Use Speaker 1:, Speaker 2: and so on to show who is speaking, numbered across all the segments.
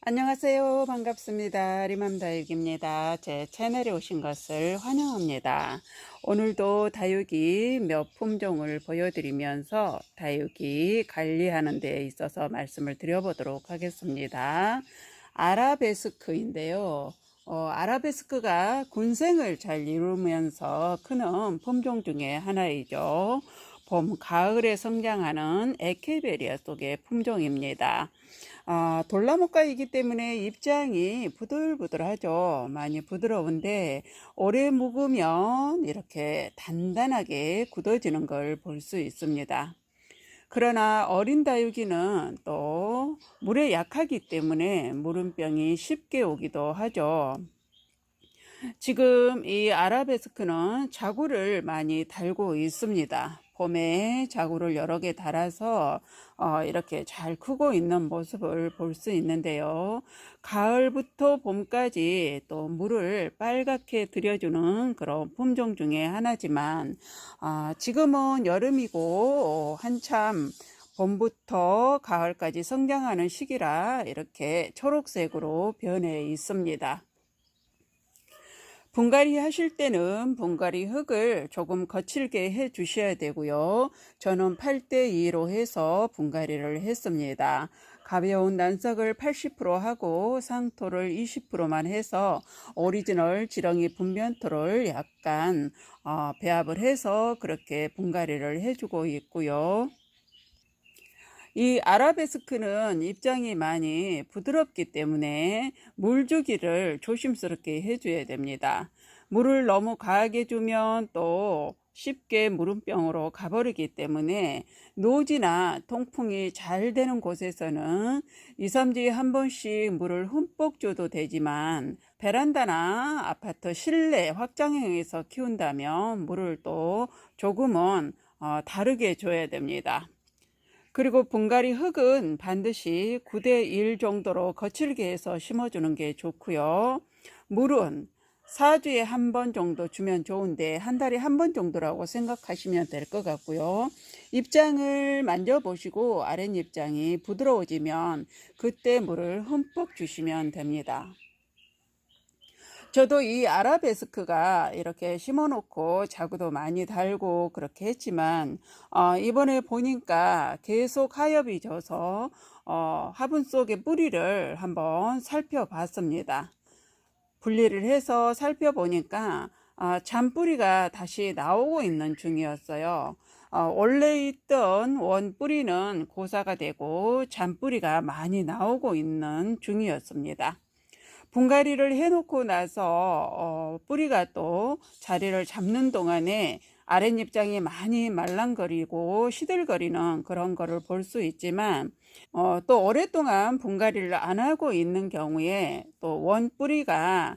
Speaker 1: 안녕하세요. 반갑습니다. 리맘다육입니다. 제 채널에 오신 것을 환영합니다. 오늘도 다육이 몇 품종을 보여드리면서 다육이 관리하는 데 있어서 말씀을 드려보도록 하겠습니다. 아라베스크인데요. 아라베스크가 군생을 잘 이루면서 크는 품종 중에 하나이죠. 봄, 가을에 성장하는 에케베리아 속의 품종입니다. 돌나무과이기 때문에 입장이 부들부들하죠. 많이 부드러운데 오래 묵으면 이렇게 단단하게 굳어지는 걸 볼 수 있습니다. 그러나 어린 다육이는 또 물에 약하기 때문에 무름병이 쉽게 오기도 하죠. 지금 이 아라베스크는 자구를 많이 달고 있습니다. 봄에 자구를 여러 개 달아서 이렇게 잘 크고 있는 모습을 볼 수 있는데요. 가을부터 봄까지 또 물을 빨갛게 들여주는 그런 품종 중에 하나지만 지금은 여름이고 한참 봄부터 가을까지 성장하는 시기라 이렇게 초록색으로 변해 있습니다. 분갈이 하실 때는 분갈이 흙을 조금 거칠게 해 주셔야 되고요. 저는 8대2로 해서 분갈이를 했습니다. 가벼운 난석을 80% 하고 상토를 20%만 해서 오리지널 지렁이 분변토를 약간 배합을 해서 그렇게 분갈이를 해주고 있고요. 이 아라베스크는 입장이 많이 부드럽기 때문에 물 주기를 조심스럽게 해줘야 됩니다. 물을 너무 과하게 주면 또 쉽게 무름병으로 가버리기 때문에 노지나 통풍이 잘 되는 곳에서는 2, 3주에 한 번씩 물을 흠뻑 줘도 되지만 베란다나 아파트 실내 확장형에서 키운다면 물을 또 조금은 다르게 줘야 됩니다. 그리고 분갈이 흙은 반드시 9대1 정도로 거칠게 해서 심어주는 게 좋고요. 물은 4주에 한 번 정도 주면 좋은데 한 달에 한 번 정도라고 생각하시면 될 것 같고요. 입장을 만져보시고 아랫입장이 부드러워지면 그때 물을 흠뻑 주시면 됩니다. 저도 이 아라베스크가 이렇게 심어놓고 자구도 많이 달고 그렇게 했지만 이번에 보니까 계속 하엽이 져서 화분 속의 뿌리를 한번 살펴봤습니다. 분리를 해서 살펴보니까 잔뿌리가 다시 나오고 있는 중이었어요. 원래 있던 원 뿌리는 고사가 되고 잔뿌리가 많이 나오고 있는 중이었습니다. 분갈이를 해놓고 나서 뿌리가 또 자리를 잡는 동안에 아랫입장이 많이 말랑거리고 시들거리는 그런 거를 볼 수 있지만 또 오랫동안 분갈이를 안 하고 있는 경우에 또 원 뿌리가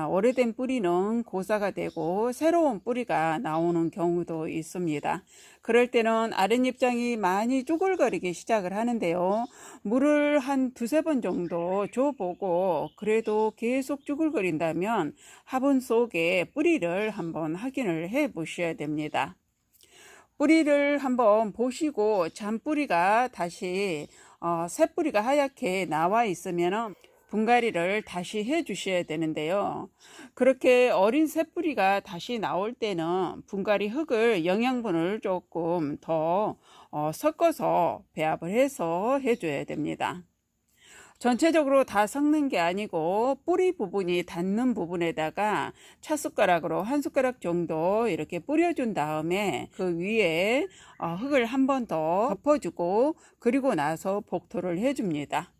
Speaker 1: 오래된 뿌리는 고사가 되고 새로운 뿌리가 나오는 경우도 있습니다. 그럴 때는 아랫입장이 많이 쭈글거리기 시작을 하는데요. 물을 한 두세 번 정도 줘보고 그래도 계속 쭈글거린다면 화분 속에 뿌리를 한번 확인을 해 보셔야 됩니다. 뿌리를 한번 보시고 잔뿌리가 다시 새뿌리가 하얗게 나와 있으면 분갈이를 다시 해 주셔야 되는데요. 그렇게 어린 새뿌리가 다시 나올 때는 분갈이 흙을 영양분을 조금 더 섞어서 배합을 해서 해줘야 됩니다. 전체적으로 다 섞는 게 아니고 뿌리 부분이 닿는 부분에다가 찻숟가락으로 한 숟가락 정도 이렇게 뿌려준 다음에 그 위에 흙을 한 번 더 덮어주고 그리고 나서 복토를 해줍니다.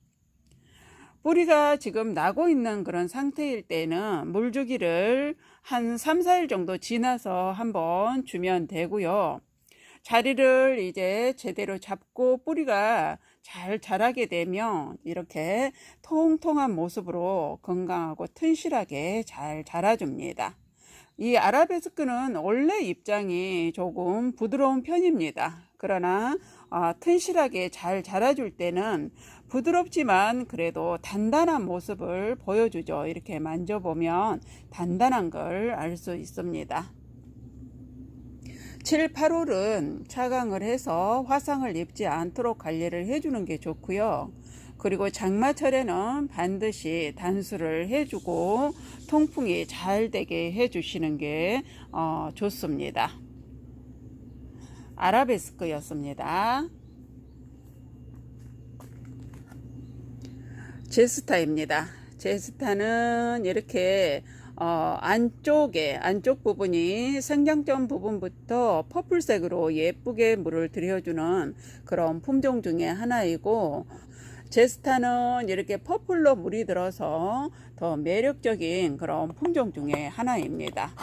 Speaker 1: 뿌리가 지금 나고 있는 그런 상태일 때는 물주기를 한 3, 4일 정도 지나서 한번 주면 되고요. 자리를 이제 제대로 잡고 뿌리가 잘 자라게 되면 이렇게 통통한 모습으로 건강하고 튼실하게 잘 자라줍니다. 이 아라베스크는 원래 입장이 조금 부드러운 편입니다. 그러나 튼실하게 잘 자라줄 때는 부드럽지만 그래도 단단한 모습을 보여주죠. 이렇게 만져보면 단단한 걸 알 수 있습니다. 7, 8월은 차강을 해서 화상을 입지 않도록 관리를 해주는 게 좋고요. 그리고 장마철에는 반드시 단수를 해주고 통풍이 잘 되게 해주시는 게 좋습니다. 아라베스크였습니다. 제스타입니다. 제스타는 이렇게 안쪽 부분이 생장점 부분부터 퍼플색으로 예쁘게 물을 들여주는 그런 품종 중에 하나이고, 제스타는 이렇게 퍼플로 물이 들어서 더 매력적인 그런 품종 중에 하나입니다.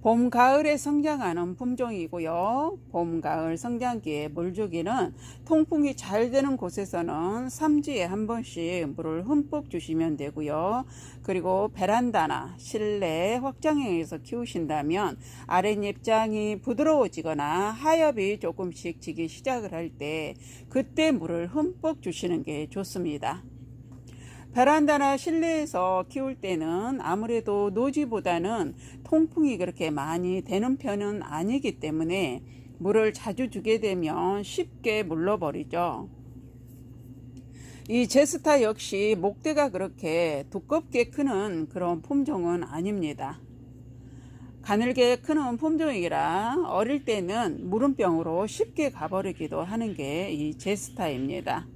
Speaker 1: 봄, 가을에 성장하는 품종이고요. 봄, 가을 성장기에 물주기는 통풍이 잘 되는 곳에서는 3주에 한 번씩 물을 흠뻑 주시면 되고요. 그리고 베란다나 실내 확장형에서 키우신다면 아랫잎장이 부드러워지거나 하엽이 조금씩 지기 시작을 할 때 그때 물을 흠뻑 주시는 게 좋습니다. 베란다나 실내에서 키울 때는 아무래도 노지보다는 통풍이 그렇게 많이 되는 편은 아니기 때문에 물을 자주 주게 되면 쉽게 물러버리죠. 이 제스타 역시 목대가 그렇게 두껍게 크는 그런 품종은 아닙니다. 가늘게 크는 품종이라 어릴 때는 물음병으로 쉽게 가버리기도 하는 게 이 제스타입니다.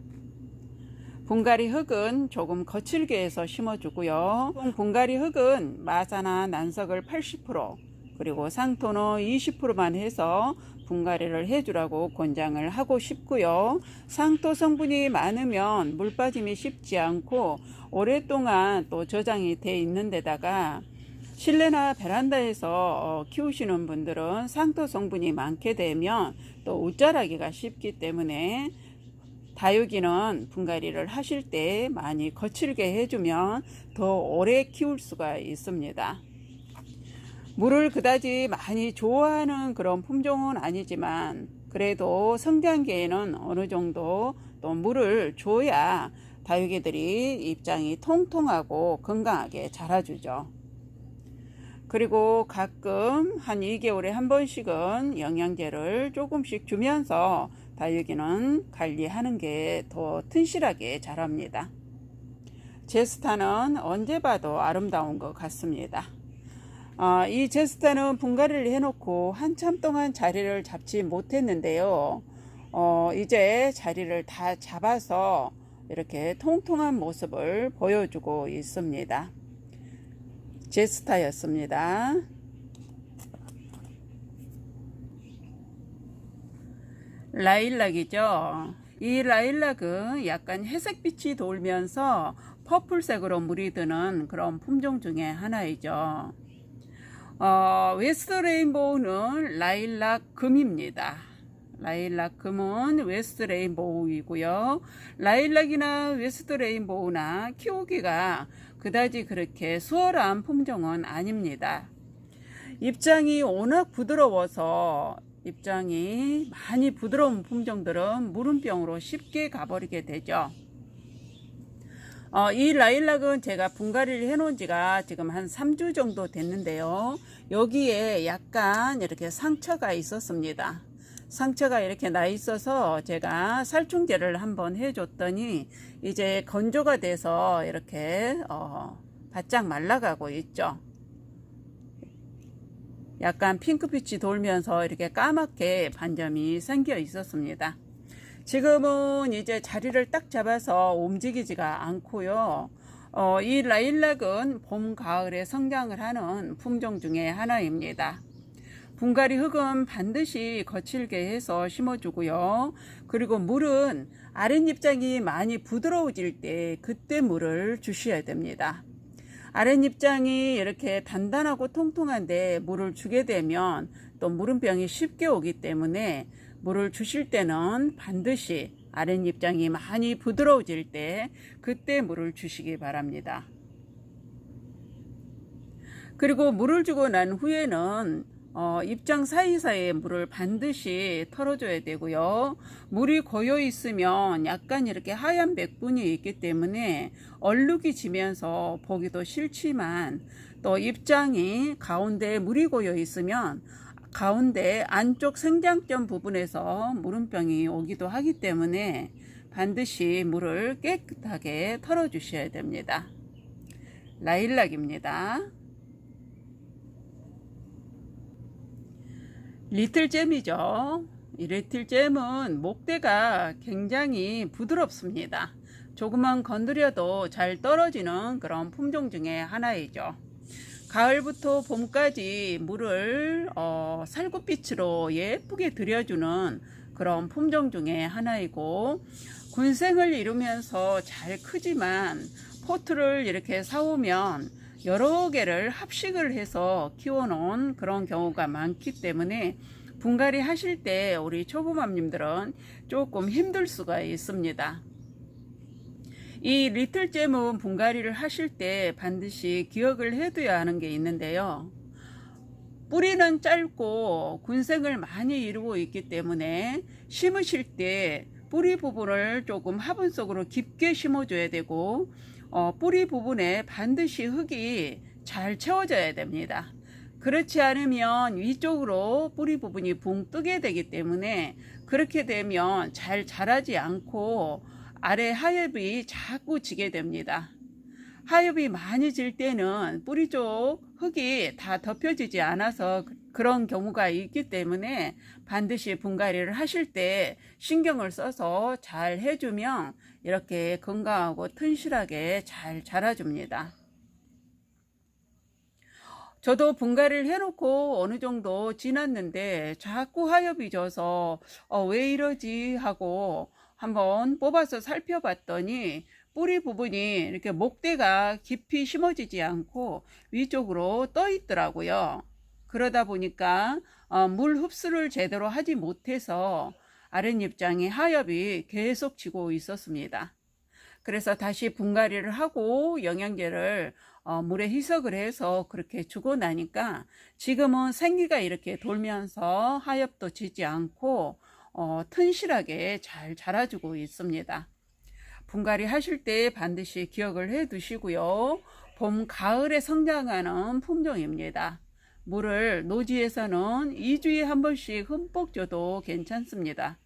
Speaker 1: 분갈이 흙은 조금 거칠게 해서 심어주고요. 분갈이 흙은 마사나 난석을 80% 그리고 상토는 20%만 해서 분갈이를 해주라고 권장을 하고 싶고요. 상토 성분이 많으면 물 빠짐이 쉽지 않고 오랫동안 또 저장이 돼 있는 데다가 실내나 베란다에서 키우시는 분들은 상토 성분이 많게 되면 또 웃자라기가 쉽기 때문에 다육이는 분갈이를 하실 때 많이 거칠게 해주면 더 오래 키울 수가 있습니다. 물을 그다지 많이 좋아하는 그런 품종은 아니지만 그래도 성장기에는 어느 정도 또 물을 줘야 다육이들이 입장이 통통하고 건강하게 자라주죠. 그리고 가끔 한 2개월에 한 번씩은 영양제를 조금씩 주면서 다육이는 관리하는 게 더 튼실하게 자랍니다. 제스타는 언제 봐도 아름다운 것 같습니다. 이 제스타는 분갈이를 해놓고 한참 동안 자리를 잡지 못했는데요. 이제 자리를 다 잡아서 이렇게 통통한 모습을 보여주고 있습니다. 제스타였습니다. 라일락이죠. 이 라일락은 약간 회색빛이 돌면서 퍼플색으로 물이 드는 그런 품종 중에 하나이죠. 웨스트 레인보우는 라일락 금입니다. 라일락 금은 웨스트 레인보우이고요. 라일락이나 웨스트 레인보우나 키우기가 그다지 그렇게 수월한 품종은 아닙니다. 입장이 워낙 부드러워서 입장이 많이 부드러운 품종들은 물음병으로 쉽게 가버리게 되죠. 이 라일락은 제가 분갈이를 해놓은 지가 지금 한 3주 정도 됐는데요. 여기에 약간 이렇게 상처가 있었습니다. 상처가 이렇게 나 있어서 제가 살충제를 한번 해줬더니 이제 건조가 돼서 이렇게 바짝 말라가고 있죠. 약간 핑크빛이 돌면서 이렇게 까맣게 반점이 생겨 있었습니다. 지금은 이제 자리를 딱 잡아서 움직이지가 않고요. 이 라일락은 봄, 가을에 성장을 하는 품종 중에 하나입니다. 분갈이 흙은 반드시 거칠게 해서 심어주고요. 그리고 물은 아랫잎장이 많이 부드러워질 때 그때 물을 주셔야 됩니다. 아랫잎장이 이렇게 단단하고 통통한데 물을 주게 되면 또 물음병이 쉽게 오기 때문에 물을 주실 때는 반드시 아랫잎장이 많이 부드러워질 때 그때 물을 주시기 바랍니다. 그리고 물을 주고 난 후에는 입장 사이사이에 물을 반드시 털어줘야 되고요. 물이 고여 있으면 약간 이렇게 하얀 백분이 있기 때문에 얼룩이 지면서 보기도 싫지만 또 입장이 가운데 물이 고여 있으면 가운데 안쪽 생장점 부분에서 물음병이 오기도 하기 때문에 반드시 물을 깨끗하게 털어 주셔야 됩니다. 라일락입니다. 리틀잼이죠. 이 리틀잼은 목대가 굉장히 부드럽습니다. 조금만 건드려도 잘 떨어지는 그런 품종 중에 하나이죠. 가을부터 봄까지 물을 살구빛으로 예쁘게 들여주는 그런 품종 중에 하나이고, 군생을 이루면서 잘 크지만 포트를 이렇게 사오면 여러 개를 합식을 해서 키워놓은 그런 경우가 많기 때문에 분갈이 하실 때 우리 초보맘님들은 조금 힘들 수가 있습니다. 이 리틀잼은 분갈이를 하실 때 반드시 기억을 해둬야 하는 게 있는데요. 뿌리는 짧고 군생을 많이 이루고 있기 때문에 심으실 때 뿌리 부분을 조금 화분속으로 깊게 심어줘야 되고, 뿌리 부분에 반드시 흙이 잘 채워져야 됩니다. 그렇지 않으면 위쪽으로 뿌리 부분이 붕 뜨게 되기 때문에 그렇게 되면 잘 자라지 않고 아래 하엽이 자꾸 지게 됩니다. 하엽이 많이 질 때는 뿌리 쪽 흙이 다 덮여지지 않아서 그런 경우가 있기 때문에 반드시 분갈이를 하실 때 신경을 써서 잘 해주면 이렇게 건강하고 튼실하게 잘 자라줍니다. 저도 분갈이를 해놓고 어느 정도 지났는데 자꾸 하엽이 져서 왜 이러지 하고 한번 뽑아서 살펴봤더니 뿌리 부분이 이렇게 목대가 깊이 심어지지 않고 위쪽으로 떠 있더라고요. 그러다 보니까 물 흡수를 제대로 하지 못해서 아랫잎장에 하엽이 계속 지고 있었습니다. 그래서 다시 분갈이를 하고 영양제를 물에 희석을 해서 그렇게 주고 나니까 지금은 생기가 이렇게 돌면서 하엽도 지지 않고 튼실하게 잘 자라주고 있습니다. 분갈이 하실 때 반드시 기억을 해 두시고요. 봄, 가을에 성장하는 품종입니다. 물을 노지에서는 2주에 한 번씩 흠뻑 줘도 괜찮습니다.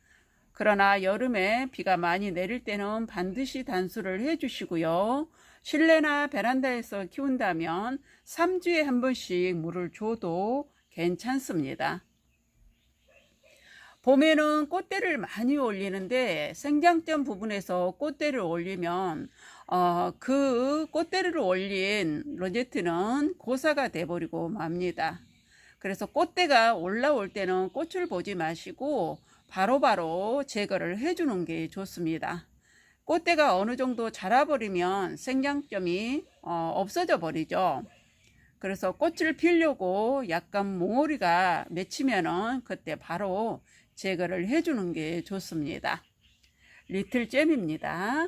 Speaker 1: 그러나 여름에 비가 많이 내릴 때는 반드시 단수를 해 주시고요. 실내나 베란다에서 키운다면 3주에 한 번씩 물을 줘도 괜찮습니다. 봄에는 꽃대를 많이 올리는데 생장점 부분에서 꽃대를 올리면 그 꽃대를 올린 로제트는 고사가 돼버리고 맙니다. 그래서 꽃대가 올라올 때는 꽃을 보지 마시고 바로바로 제거를 해주는 게 좋습니다. 꽃대가 어느 정도 자라버리면 생장점이 없어져 버리죠. 그래서 꽃을 피우려고 약간 몽우리가 맺히면은 그때 바로 제거를 해주는 게 좋습니다. 리틀잼입니다.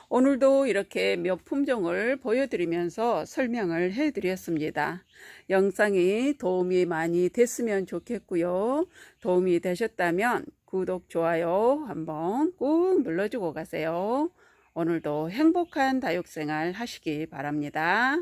Speaker 1: 오늘도 이렇게 몇 품종을 보여드리면서 설명을 해드렸습니다. 영상이 도움이 많이 됐으면 좋겠고요. 도움이 되셨다면 구독, 좋아요 한번 꾹 눌러주고 가세요. 오늘도 행복한 다육생활 하시기 바랍니다.